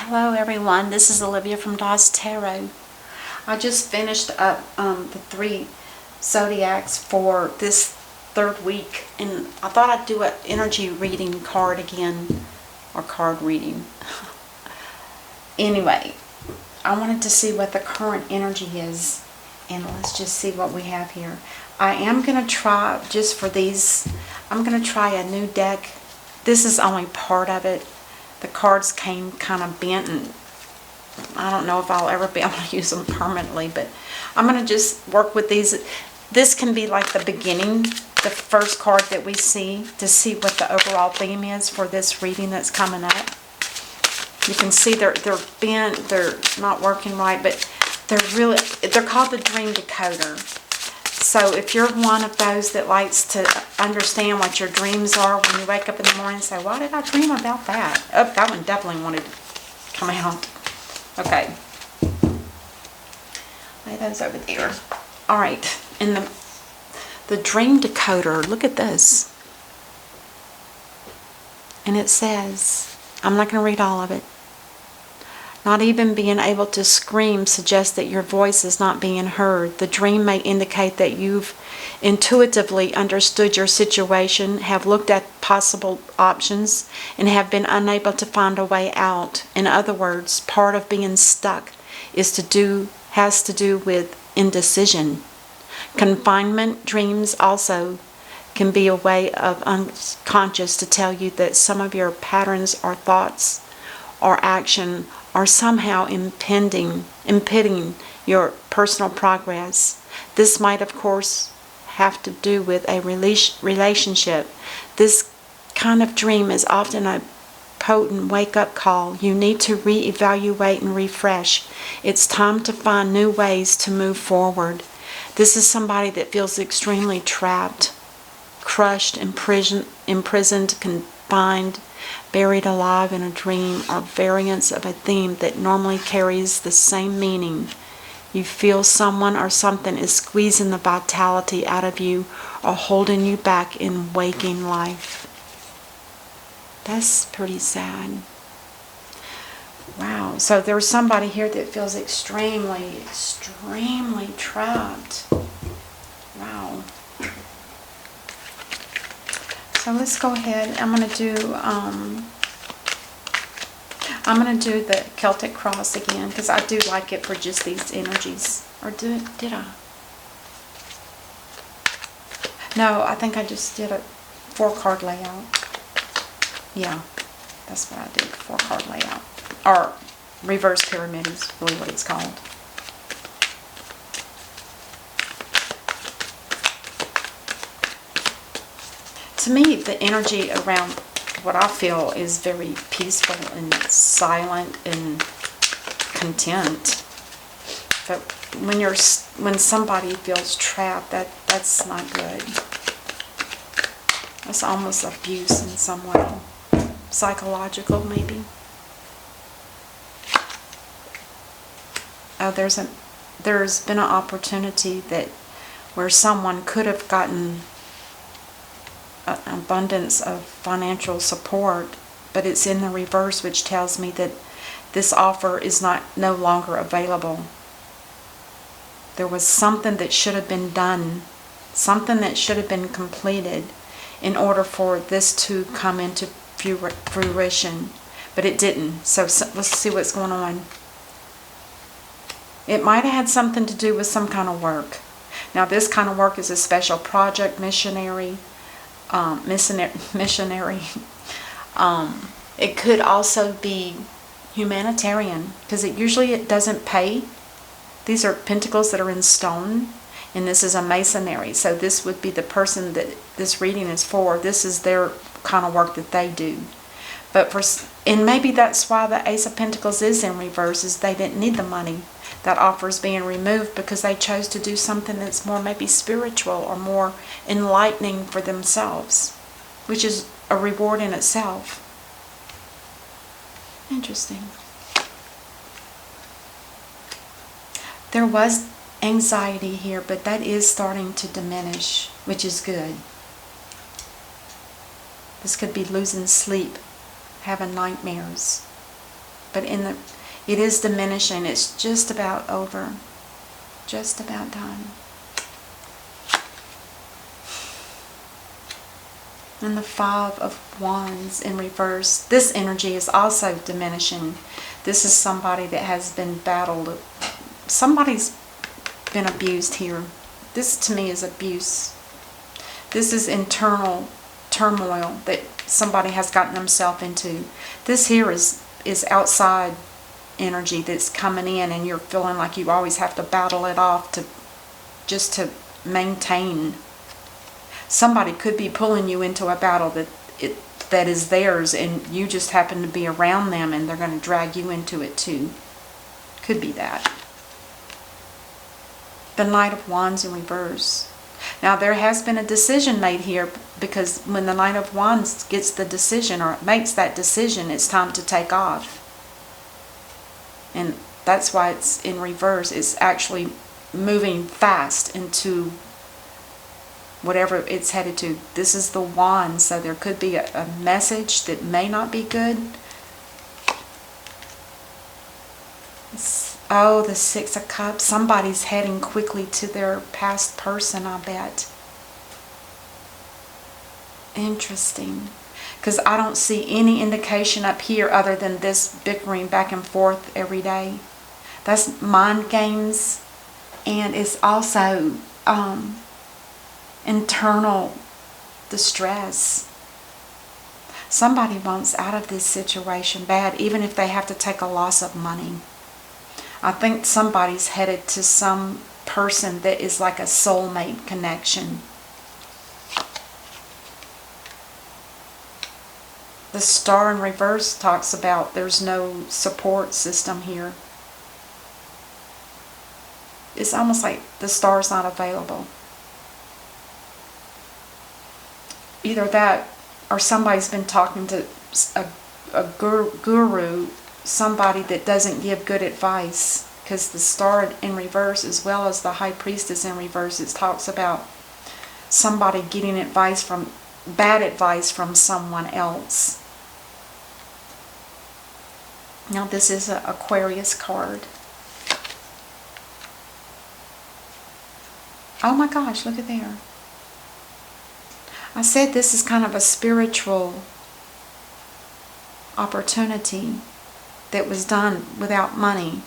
Hello everyone, this is Olivia from Dawes Tarot. I just finished up the 3 zodiacs for this 3rd week, and I thought I'd do an energy reading card again, or card reading. Anyway, I wanted to see what the current energy is, and let's just see what we have here. I am going to try, just for these, I'm going to try a new deck. This is only part of it. The cards came kind of bent, and I don't know if I'll ever be able to use them permanently, but I'm going to just work with these. This can be like the beginning, the first card that we see, to see what the overall theme is for this reading that's coming up. You can see they're bent, they're not working right, but they're called the Dream Decoder. So if you're one of those that likes to understand what your dreams are when you wake up in the morning and say, why did I dream about that? Oh, that one definitely wanted to come out. Okay. Lay those over there. All right. And the Dream Decoder, look at this. And it says, I'm not going to read all of it. Not even being able to scream suggests that your voice is not being heard. The dream may indicate that you've intuitively understood your situation, have looked at possible options, and have been unable to find a way out. In other words, part of being stuck has to do with indecision. Confinement dreams also can be a way of unconscious to tell you that some of your patterns or thoughts or action are somehow impeding your personal progress. This might, of course, have to do with a relationship. This kind of dream is often a potent wake-up call. You need to reevaluate and refresh. It's time to find new ways to move forward. This is somebody that feels extremely trapped, crushed, imprisoned, confined, buried alive in a dream, or variants of a theme that normally carries the same meaning. You feel someone or something is squeezing the vitality out of you or holding you back in waking life. That's pretty sad. Wow. So there's somebody here that feels extremely, extremely trapped. Wow. So let's go ahead. I'm going to do the Celtic Cross again, because I do like it for just these energies. Or did I? No, I think I just did a 4-card layout. Yeah, that's what I did, 4-card layout. Or reverse pyramid is really what it's called. To me, the energy around what I feel is very peaceful and silent and content. But when somebody feels trapped, that's not good. That's almost abuse in some way, psychological maybe. Oh, there's been an opportunity where someone could have gotten an abundance of financial support, but it's in the reverse, which tells me that this offer is no longer available. There was something that should have been done, something that should have been completed in order for this to come into fruition, but it didn't. So let's see what's going on. It might have had something to do with some kind of work. Now, this kind of work is a special project, missionary. It could also be humanitarian, because it doesn't pay. These are pentacles that are in stone, and this is a masonry. So this would be the person that this reading is for. This is their kind of work that they do. And maybe that's why the Ace of Pentacles is in reverse, is they didn't need the money. That offer is being removed because they chose to do something that's more maybe spiritual or more enlightening for themselves, which is a reward in itself. Interesting. There was anxiety here, but that is starting to diminish, which is good. This could be losing sleep, having nightmares. But it is diminishing. It's just about over. Just about done. And the Five of Wands in reverse. This energy is also diminishing. This is somebody that has been battled. Somebody's been abused here. This to me is abuse. This is internal turmoil that somebody has gotten themselves into. This here is outside energy that's coming in, and you're feeling like you always have to battle it off to maintain. Somebody could be pulling you into a battle that is theirs, and you just happen to be around them, and they're going to drag you into it too. Could be that. The Knight of Wands in reverse. Now there has been a decision made here, because when the Knight of Wands gets the decision, or makes that decision, it's time to take off. And that's why it's in reverse. It's actually moving fast into whatever it's headed to. This is the Wand, so there could be a message that may not be good. Oh, the Six of Cups. Somebody's heading quickly to their past person, I bet. Interesting. Because I don't see any indication up here other than this bickering back and forth every day. That's mind games. And it's also internal distress. Somebody wants out of this situation bad, even if they have to take a loss of money. I think somebody's headed to some person that is like a soulmate connection. The Star in reverse talks about there's no support system here. It's almost like the star's not available. Either that, or somebody's been talking to a guru, somebody that doesn't give good advice. Because the Star in reverse, as well as the High Priestess in reverse, it talks about somebody getting bad advice from someone else. Now this is an Aquarius card. Oh my gosh, look at there. I said this is kind of a spiritual opportunity that was done without money.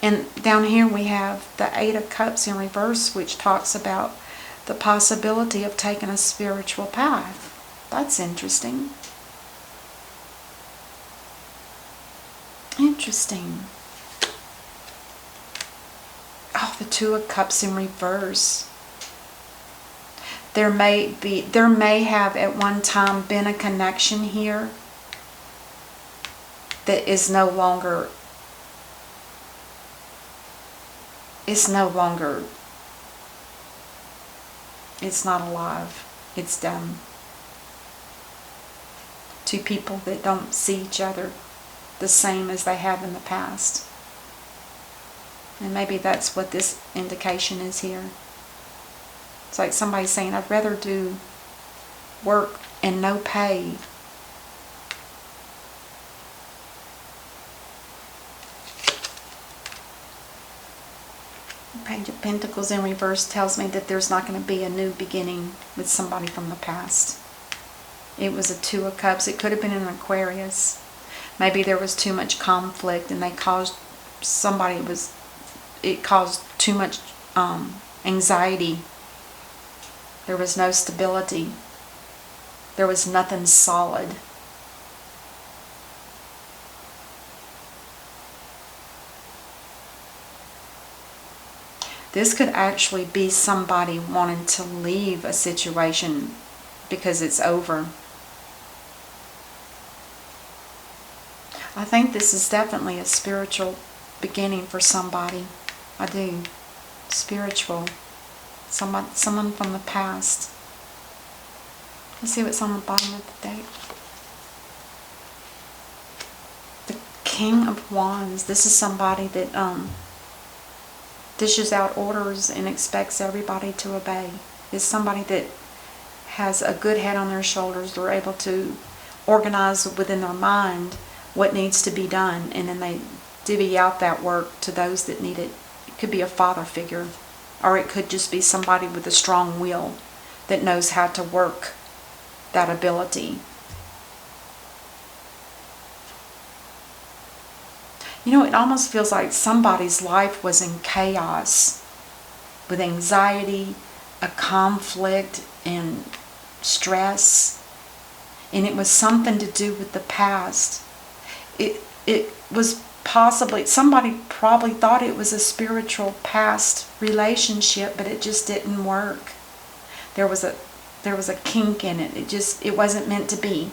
And down here we have the Eight of Cups in reverse, which talks about the possibility of taking a spiritual path. That's interesting. Interesting. Oh, the Two of Cups in reverse. There may have at one time been a connection here that is no longer, it's not alive. It's done. Two people that don't see each other the same as they have in the past. And maybe that's what this indication is here. It's like somebody saying, I'd rather do work and no pay. Page of Pentacles in reverse tells me that there's not going to be a new beginning with somebody from the past. It was a Two of Cups. It could have been an Aquarius. Maybe there was too much conflict and it caused too much anxiety. There was no stability. There was nothing solid. This could actually be somebody wanting to leave a situation because it's over. I think this is definitely a spiritual beginning for somebody. I do. Spiritual. Someone from the past. Let's see what's on the bottom of the deck. The King of Wands. This is somebody that dishes out orders and expects everybody to obey. It's somebody that has a good head on their shoulders. They're able to organize within their mind, what needs to be done, and then they divvy out that work to those that need it. It could be a father figure, or it could just be somebody with a strong will that knows how to work that ability. You know, it almost feels like somebody's life was in chaos, with anxiety, a conflict, and stress. And it was something to do with the past. It was possibly, somebody probably thought it was a spiritual past relationship, but it just didn't work. There was a kink in it. It wasn't meant to be.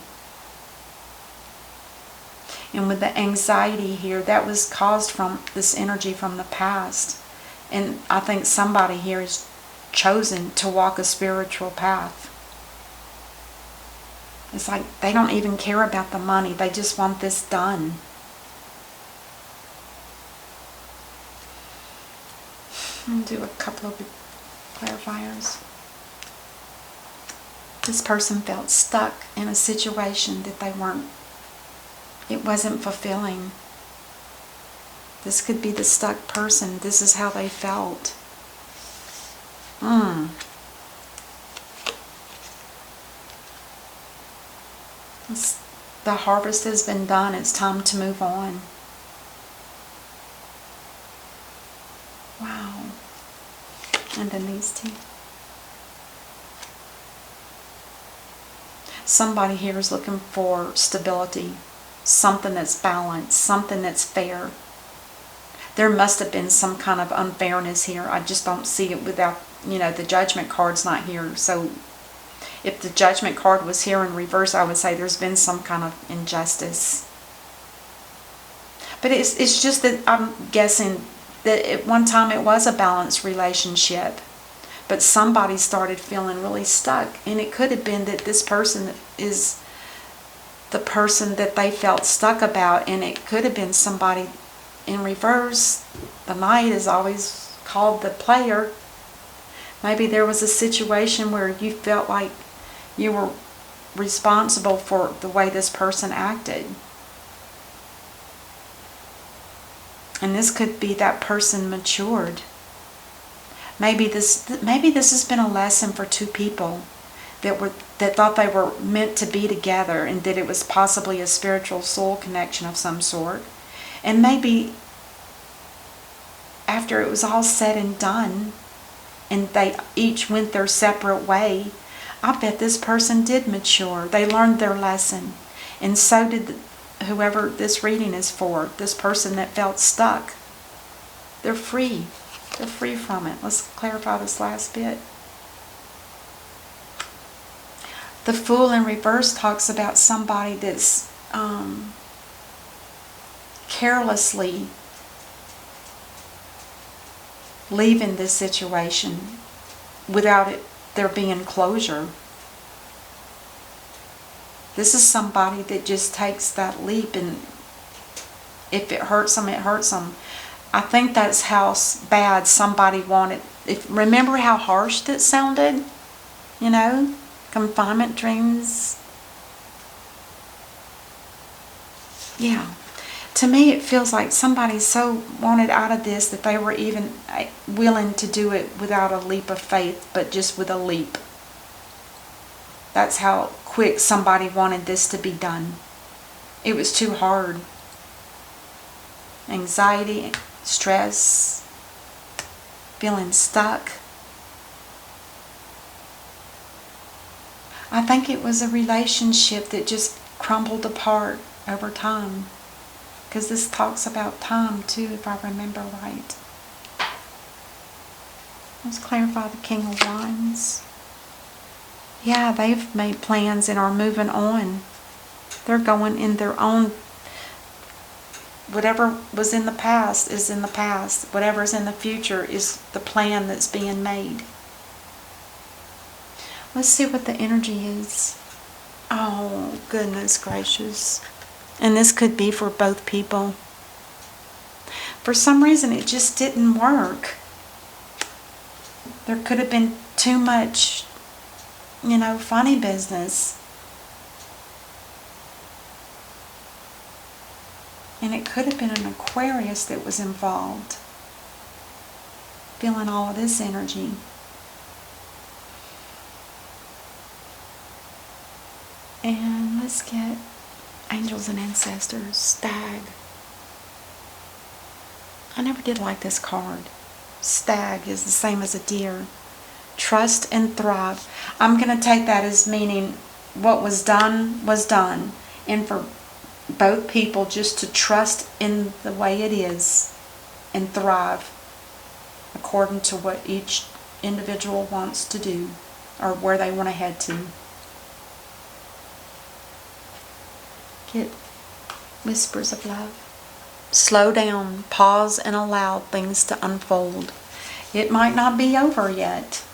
And with the anxiety here, that was caused from this energy from the past. And I think somebody here has chosen to walk a spiritual path. It's like they don't even care about the money. They just want this done. I'm going to do a couple of clarifiers. This person felt stuck in a situation that it wasn't fulfilling. This could be the stuck person. This is how they felt. The harvest has been done. It's time to move on. Wow. And then these two. Somebody here is looking for stability, something that's balanced, something that's fair. There must have been some kind of unfairness here. I just don't see it without, the judgment card's not here. So if the judgment card was here in reverse, I would say there's been some kind of injustice. But it's just that I'm guessing that at one time it was a balanced relationship. But somebody started feeling really stuck. And it could have been that this person is the person that they felt stuck about. And it could have been somebody in reverse. The Knight is always called the player. Maybe there was a situation where you felt like you were responsible for the way this person acted. And this could be that person matured. Maybe this has been a lesson for two people that thought they were meant to be together, and that it was possibly a spiritual soul connection of some sort. And maybe after it was all said and done, and they each went their separate way, I bet this person did mature. They learned their lesson. And so did whoever this reading is for, this person that felt stuck. They're free. They're free from it. Let's clarify this last bit. The Fool in reverse talks about somebody that's carelessly leaving this situation without there being closure. This is somebody that just takes that leap, and if it hurts them, it hurts them. I think that's how bad somebody wanted. Remember how harsh that sounded? Confinement dreams. Yeah. To me, it feels like somebody so wanted out of this that they were even willing to do it without a leap of faith, but just with a leap. That's how quick somebody wanted this to be done. It was too hard. Anxiety, stress, feeling stuck. I think it was a relationship that just crumbled apart over time. Because this talks about time too, if I remember right. Let's clarify the King of Wands. Yeah, they've made plans and are moving on. They're going in their own. Whatever was in the past is in the past. Whatever's in the future is the plan that's being made. Let's see what the energy is. Oh, goodness gracious. And this could be for both people. For some reason, it just didn't work. There could have been too much, funny business. And it could have been an Aquarius that was involved, feeling all of this energy. And let's get angels and ancestors. Stag. I never did like this card. Stag is the same as a deer. Trust and thrive. I'm going to take that as meaning what was done was done. And for both people just to trust in the way it is and thrive according to what each individual wants to do or where they want to head to. Get whispers of love. Slow down, pause, and allow things to unfold. It might not be over yet.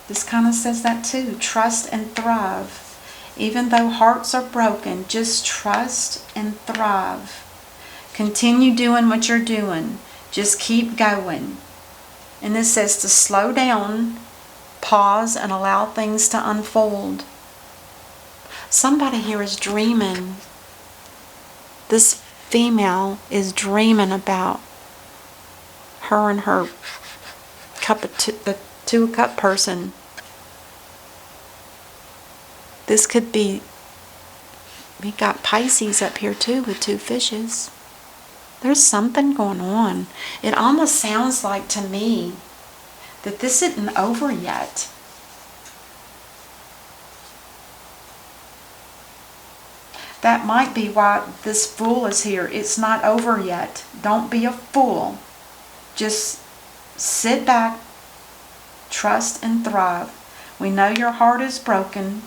This kind of says that too. Trust and thrive. Even though hearts are broken, just trust and thrive. Continue doing what you're doing. Just keep going. And this says to slow down, pause, and allow things to unfold. Somebody here is dreaming. This female is dreaming about her and her the two-cup person. This could be, we got Pisces up here too with two fishes. There's something going on. It almost sounds like to me that this isn't over yet. That might be why this Fool is here. It's not over yet. Don't be a fool. Just sit back, trust and thrive. We know your heart is broken,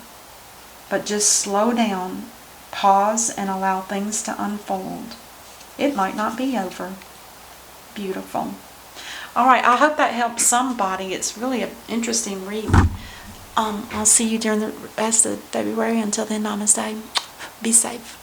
but just slow down, pause, and allow things to unfold. It might not be over. Beautiful. All right, I hope that helps somebody. It's really an interesting read. I'll see you during the rest of February. Until then, namaste. Be safe.